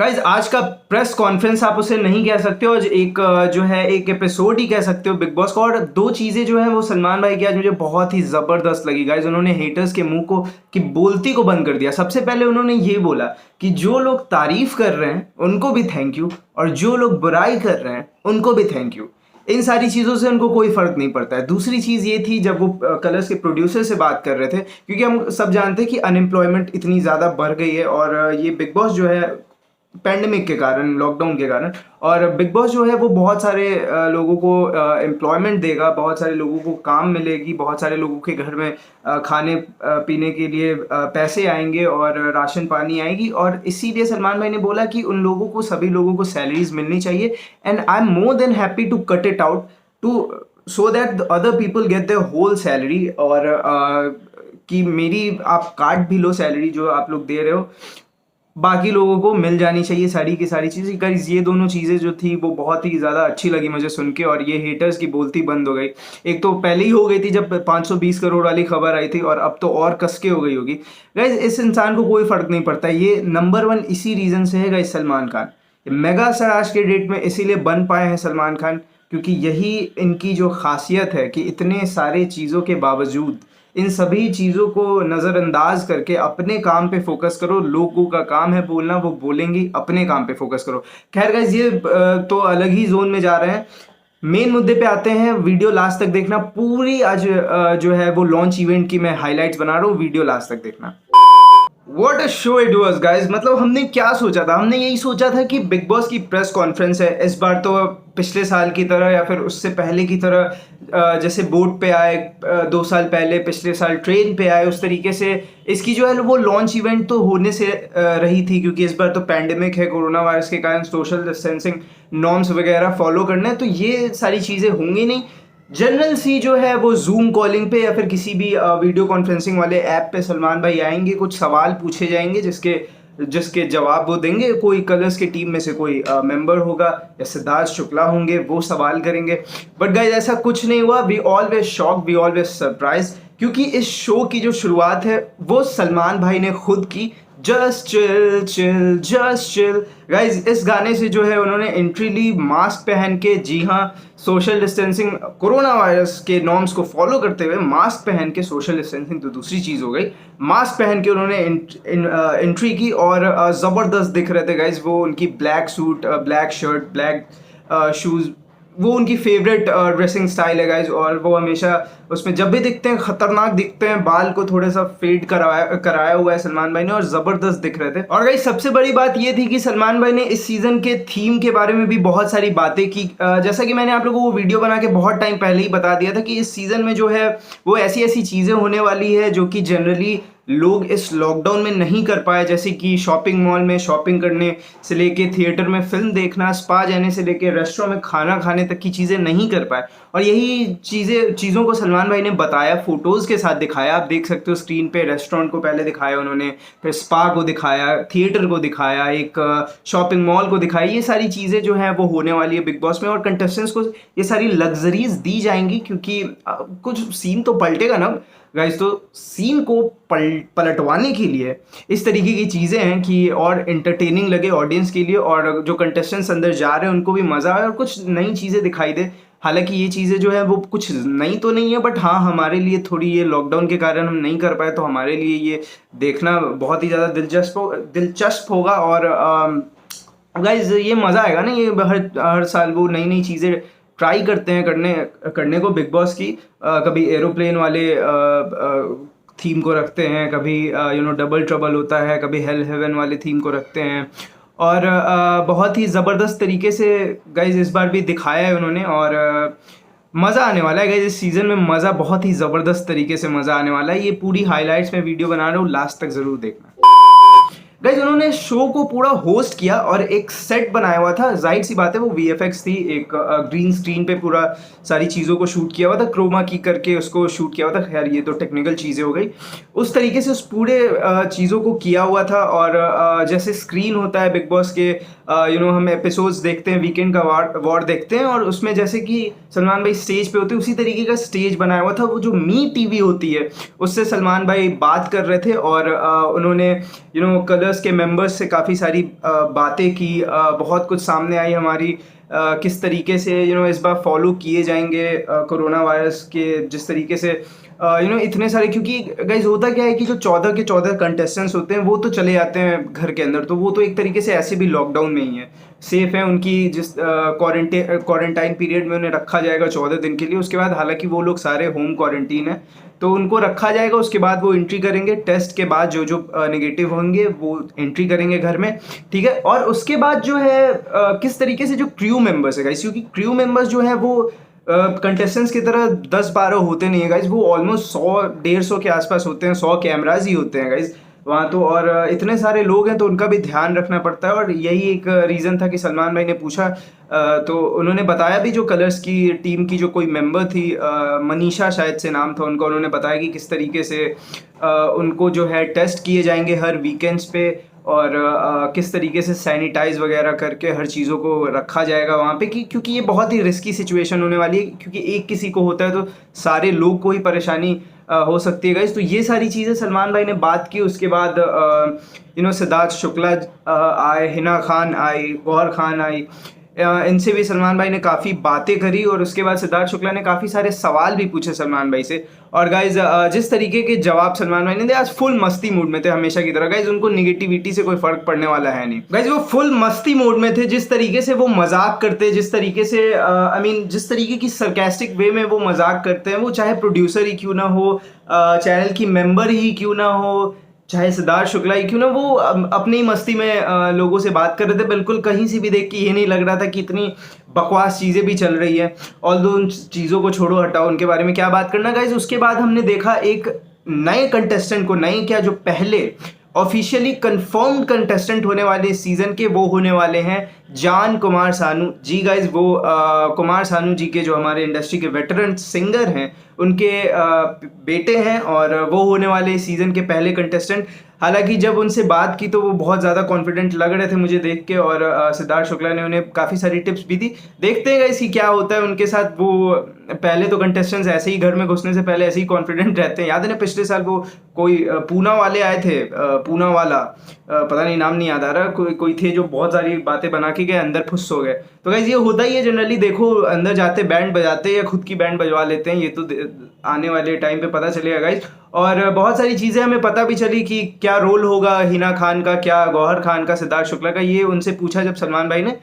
Guys आज का press conference आप उसे नहीं कह सकते हो, एक जो है एक एपिसोड ही कह सकते हो बिग बॉस का। और दो चीज़ें जो है वो सलमान भाई की आज मुझे बहुत ही ज़बरदस्त लगी गाइज। उन्होंने हेटर्स के मुंह को की बोलती को बंद कर दिया। सबसे पहले उन्होंने ये बोला कि जो लोग तारीफ कर रहे हैं उनको भी थैंक यू, और जो लोग बुराई कर रहे हैं उनको भी थैंक यू। इन सारी चीज़ों से उनको कोई फर्क नहीं पड़ता है। दूसरी चीज़ ये थी जब वो कलर्स के प्रोड्यूसर से बात कर रहे थे, क्योंकि हम सब जानते हैं कि अनएम्प्लॉयमेंट इतनी ज़्यादा बढ़ गई है और ये बिग बॉस जो है पैंडेमिक के कारण, लॉकडाउन के कारण, और बिग बॉस जो है वो बहुत सारे लोगों को एम्प्लॉयमेंट देगा, बहुत सारे लोगों को काम मिलेगी, बहुत सारे लोगों के घर में खाने पीने के लिए पैसे आएंगे और राशन पानी आएगी। और इसीलिए सलमान भाई ने बोला कि उन लोगों को, सभी लोगों को सैलरीज मिलनी चाहिए, and I am more than happy to cut it out too so that other people get their whole salary. और कि मेरी आप काट भी लो सैलरी जो आप लोग दे रहे हो, बाकी लोगों को मिल जानी चाहिए सारी की सारी चीज़ें। गाइस ये दोनों चीज़ें जो थी वो बहुत ही ज़्यादा अच्छी लगी मुझे सुन के, और ये हेटर्स की बोलती बंद हो गई। एक तो पहले ही हो गई थी जब 520 करोड़ वाली खबर आई थी, और अब तो और कसके हो गई होगी। गाइस इस इंसान को कोई फ़र्क नहीं पड़ता। ये नंबर वन इसी रीज़न से है guys, Salman Khan. Mega star आज के डेट में इसीलिए बन पाए हैं सलमान खान, क्योंकि यही इनकी जो खासियत है कि इतने सारे चीज़ों के बावजूद इन सभी चीज़ों को नज़रअंदाज करके अपने काम पे फोकस करो। लोगों का काम है बोलना, वो बोलेंगी, अपने काम पे फोकस करो। खैर गाइस ये तो अलग ही जोन में जा रहे हैं। मेन मुद्दे पे आते हैं। वीडियो लास्ट तक देखना पूरी। आज जो है वो लॉन्च इवेंट की मैं हाइलाइट्स बना रहा हूँ, वीडियो लास्ट तक देखना। What a show it was guys। मतलब हमने क्या सोचा था, हमने यही सोचा था कि बिग बॉस की प्रेस कॉन्फ्रेंस है इस बार तो पिछले साल की तरह या फिर उससे पहले की तरह, जैसे बोट पे आए 2 साल पहले, पिछले साल ट्रेन पे आए, उस तरीके से इसकी जो है वो लॉन्च इवेंट तो होने से रही थी। क्योंकि इस बार तो पैंडेमिक है, कोरोना वायरस के कारण सोशल डिस्टेंसिंग नॉर्म्स वगैरह फॉलो करना है, तो ये सारी चीज़ें होंगी नहीं। जनरल सी जो है वो जूम कॉलिंग पे या फिर किसी भी वीडियो कॉन्फ्रेंसिंग वाले ऐप पे सलमान भाई आएंगे, कुछ सवाल पूछे जाएंगे जिसके जिसके जवाब वो देंगे। कोई कलर्स के टीम में से कोई मेंबर होगा या सिद्धार्थ शुक्ला होंगे, वो सवाल करेंगे। बट गाइस ऐसा कुछ नहीं हुआ। We always shock, we always surprise, क्योंकि इस शो की जो शुरुआत है वो सलमान भाई ने खुद की। Just chill chill just chill guys, इस गाने से जो है उन्होंने एंट्री ली मास्क पहन के। जी हाँ, सोशल डिस्टेंसिंग, कोरोना वायरस के नॉर्म्स को फॉलो करते हुए मास्क पहन के। सोशल डिस्टेंसिंग तो दूसरी चीज़ हो गई, मास्क पहन के उन्होंने एंट्री की और ज़बरदस्त दिख रहे थे गाइज। वो उनकी black suit, black shirt, black shoes, वो उनकी फेवरेट ड्रेसिंग स्टाइल है गाइज। और वो हमेशा उसमें जब भी दिखते हैं खतरनाक दिखते हैं। बाल को थोड़ा सा फेड कराया हुआ है सलमान भाई ने, और ज़बरदस्त दिख रहे थे। और गाइज सबसे बड़ी बात ये थी कि सलमान भाई ने इस सीज़न के थीम के बारे में भी बहुत सारी बातें की। जैसा कि मैंने आप लोगों को वीडियो बना के बहुत टाइम पहले ही बता दिया था कि इस सीज़न में जो है वो ऐसी ऐसी चीज़ें होने वाली है जो कि जनरली लोग इस लॉकडाउन में नहीं कर पाए, जैसे कि शॉपिंग मॉल में शॉपिंग करने से लेके, थिएटर में फिल्म देखना, स्पा जाने से लेके, रेस्टोरेंट में खाना खाने तक की चीज़ें नहीं कर पाए। और यही चीज़ों को सलमान भाई ने बताया, फोटोज़ के साथ दिखाया। आप देख सकते हो स्क्रीन पे, रेस्टोरेंट को पहले दिखाया उन्होंने, फिर स्पा को दिखाया, थिएटर को दिखाया, एक शॉपिंग मॉल को दिखाया। ये सारी चीज़ें जो हैं वो होने वाली है बिग बॉस में, और कंटेस्टेंट्स को ये सारी लग्जरीज दी जाएंगी, क्योंकि कुछ सीन तो पलटेगा ना गाइस। तो सीन को पलटवाने के लिए इस तरीके की चीज़ें हैं कि और एंटरटेनिंग लगे ऑडियंस के लिए, और जो कंटेस्टेंट्स अंदर जा रहे हैं उनको भी मज़ा आए और कुछ नई चीज़ें दिखाई दे। हालांकि ये चीज़ें जो है वो कुछ नई तो नहीं है, बट हाँ हमारे लिए थोड़ी, ये लॉकडाउन के कारण हम नहीं कर पाए, तो हमारे लिए ये देखना बहुत ही ज़्यादा दिलचस्प होगा। और गाइज ये मज़ा आएगा ना। ये हर साल वो नई नई चीज़ें ट्राई करते हैं करने को बिग बॉस की। कभी एरोप्लेन वाले थीम को रखते हैं, कभी डबल ट्रबल होता है, कभी हेल हेवन वाले थीम को रखते हैं, और बहुत ही ज़बरदस्त तरीके से गाइज इस बार भी दिखाया है उन्होंने। और मज़ा आने वाला है गाइज इस सीज़न में, मज़ा बहुत ही ज़बरदस्त तरीके से मज़ा आने वाला है। ये पूरी हाइलाइट्स में वीडियो बना रहा हूँ, लास्ट तक ज़रूर देखना। गाइज उन्होंने शो को पूरा होस्ट किया और एक सेट बनाया हुआ था। जाहिर सी बात है वो वीएफएक्स थी, एक ग्रीन स्क्रीन पे पूरा सारी चीज़ों को शूट किया हुआ था, क्रोमा की करके उसको शूट किया हुआ था। खैर ये तो टेक्निकल चीज़ें हो गई। उस तरीके से उस पूरे चीज़ों को किया हुआ था। और जैसे स्क्रीन होता है बिग बॉस के, हम एपिसोड्स देखते हैं, वीकेंड का वॉर देखते हैं, और उसमें जैसे कि सलमान भाई स्टेज पे होते हैं, उसी तरीके का स्टेज बनाया हुआ था। वो जो मी टीवी होती है उससे सलमान भाई बात कर रहे थे, और उन्होंने हेटर्स के मेंबर्स से काफ़ी सारी बातें की, बहुत कुछ सामने आई हमारी, किस तरीके से इस बार फॉलो किए जाएंगे कोरोना वायरस के, जिस तरीके से इतने सारे, क्योंकि गाइज होता क्या है कि जो 14 के 14 कंटेस्टेंट्स होते हैं वो तो चले जाते हैं घर के अंदर, तो वो तो एक तरीके से ऐसे भी लॉकडाउन में ही है, सेफ है। उनकी जिस क्वारंटाइन पीरियड में उन्हें रखा जाएगा 14 दिन के लिए, उसके बाद हालांकि वो लोग सारे होम क्वारंटीन है, तो उनको रखा जाएगा, उसके बाद वो एंट्री करेंगे, टेस्ट के बाद जो जो नेगेटिव होंगे वो एंट्री करेंगे घर में, ठीक है। और उसके बाद जो है किस तरीके से जो क्रू मेंबर्स है गाइस, क्योंकि क्रू मेंबर्स जो है वो कंटेस्टेंट्स की तरह 10-12 होते नहीं है गाइज, वो ऑलमोस्ट 100-150 के आसपास होते हैं, 100 कैमराज ही होते हैं गाइज वहाँ तो, और इतने सारे लोग हैं तो उनका भी ध्यान रखना पड़ता है। और यही एक रीज़न था कि सलमान भाई ने पूछा, तो उन्होंने बताया भी, जो कलर्स की टीम की जो कोई मेंबर थी, मनीषा शायद से नाम था उनका, उन्होंने बताया कि किस तरीके से उनको जो है टेस्ट किए जाएंगे हर वीकेंड्स पे, और किस तरीके से सैनिटाइज वगैरह करके हर चीज़ों को रखा जाएगा वहाँ पे, क्योंकि ये बहुत ही रिस्की सिचुएशन होने वाली है, क्योंकि एक किसी को होता है तो सारे लोग को ही परेशानी हो सकती है गाइस। तो ये सारी चीज़ें सलमान भाई ने बात की। उसके बाद सिद्धार्थ शुक्ला आए, हिना खान आई, गौहर खान आई, इनसे भी सलमान भाई ने काफ़ी बातें करी, और उसके बाद सिद्धार्थ शुक्ला ने काफ़ी सारे सवाल भी पूछे सलमान भाई से। और गाइज जिस तरीके के जवाब सलमान भाई ने दिए, आज फुल मस्ती मूड में थे हमेशा की तरह गाइज, उनको निगेटिविटी से कोई फर्क पड़ने वाला है नहीं गाइज, वो फुल मस्ती मूड में थे। जिस तरीके से वो मजाक करते, जिस तरीके से जिस तरीके की सरकास्टिक वे में वो मजाक करते हैं, वो चाहे प्रोड्यूसर ही क्यों ना हो, चैनल की मेंबर ही क्यों ना हो, चाहे सिद्धार्थ शुक्ला ही क्यों ना, वो अपनी ही मस्ती में लोगों से बात कर रहे थे। बिल्कुल कहीं से भी देख के ये नहीं लग रहा था कि इतनी बकवास चीज़ें भी चल रही है। ऑल्दो उन चीज़ों को छोड़ो, हटाओ, उनके बारे में क्या बात करना गाइज। उसके बाद हमने देखा एक नए कंटेस्टेंट को, नए क्या, जो पहले ऑफिशियली कंफर्म्ड कंटेस्टेंट होने वाले सीजन के, वो होने वाले हैं जान कुमार सानू जी गाइज। वो कुमार सानू जी के जो हमारे इंडस्ट्री के वेटरन सिंगर हैं, उनके बेटे हैं, और वो होने वाले सीज़न के पहले कंटेस्टेंट। हालांकि जब उनसे बात की तो वो बहुत ज़्यादा कॉन्फिडेंट लग रहे थे मुझे देख के, और सिद्धार्थ शुक्ला ने उन्हें काफ़ी सारी टिप्स भी दी। देखते हैं इसकी क्या होता है उनके साथ। वो पहले तो कंटेस्टेंट्स ऐसे ही घर में घुसने से पहले ऐसे ही कॉन्फिडेंट रहते हैं। याद है ना, पिछले साल वो कोई पूना वाले आए थे, पूना वाला, पता नहीं नाम नहीं याद आ रहा, कोई थे जो बहुत सारी बातें बना के गए, अंदर फुस हो गए। तो गाइस ये होता ही है जनरली, देखो अंदर जाते बैंड बजाते या खुद की बैंड बजवा लेते हैं, ये तो आने वाले टाइम पे पता चलेगा गाइस। और बहुत सारी चीज़ें हमें पता भी चली कि क्या रोल होगा हिना खान का, क्या गौहर खान का, सिद्धार्थ शुक्ला का। ये उनसे पूछा जब सलमान भाई ने,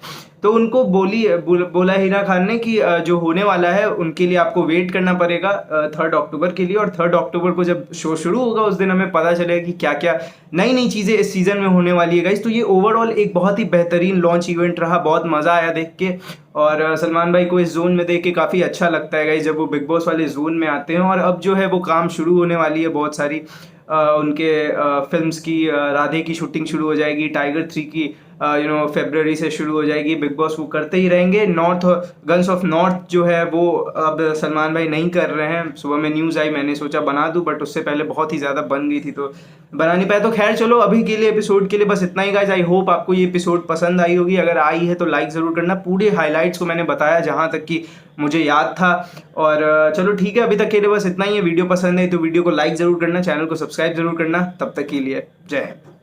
तो उनको बोला हिना खान ने कि जो होने वाला है उनके लिए आपको वेट करना पड़ेगा 3 अक्टूबर के लिए, और 3 अक्टूबर को जब शो शुरू होगा उस दिन हमें पता चलेगा कि क्या क्या नई नई चीज़ें इस सीज़न में होने वाली है गाइस। तो ये ओवरऑल एक बहुत ही बेहतरीन लॉन्च इवेंट रहा, बहुत मज़ा आया देख के, और सलमान भाई को इस जोन में देख के काफ़ी अच्छा लगता है गाइस जब वो बिग बॉस वाले जोन में आते हैं। और अब जो है वो काम शुरू होने वाली है, बहुत सारी उनके फिल्म्स की, राधे की शूटिंग शुरू हो जाएगी, टाइगर 3 की फरवरी से शुरू हो जाएगी। बिग बॉस वो करते ही रहेंगे। गन्स ऑफ नॉर्थ जो है वो अब सलमान भाई नहीं कर रहे हैं। सुबह में न्यूज़ आई, मैंने सोचा बना दूं, बट उससे पहले बहुत ही ज़्यादा बन गई थी तो बना नहीं पाया। तो खैर चलो, अभी के लिए एपिसोड के लिए बस इतना ही गाइज। आई होप आपको ये एपिसोड पसंद आई होगी। अगर आई है तो लाइक ज़रूर करना। पूरे हाईलाइट्स को मैंने बताया जहाँ तक कि मुझे याद था। और चलो ठीक है, अभी तक के लिए बस इतना ही है। वीडियो पसंद है तो वीडियो को लाइक ज़रूर करना, चैनल को सब्सक्राइब ज़रूर करना। तब तक के लिए जय हिंद।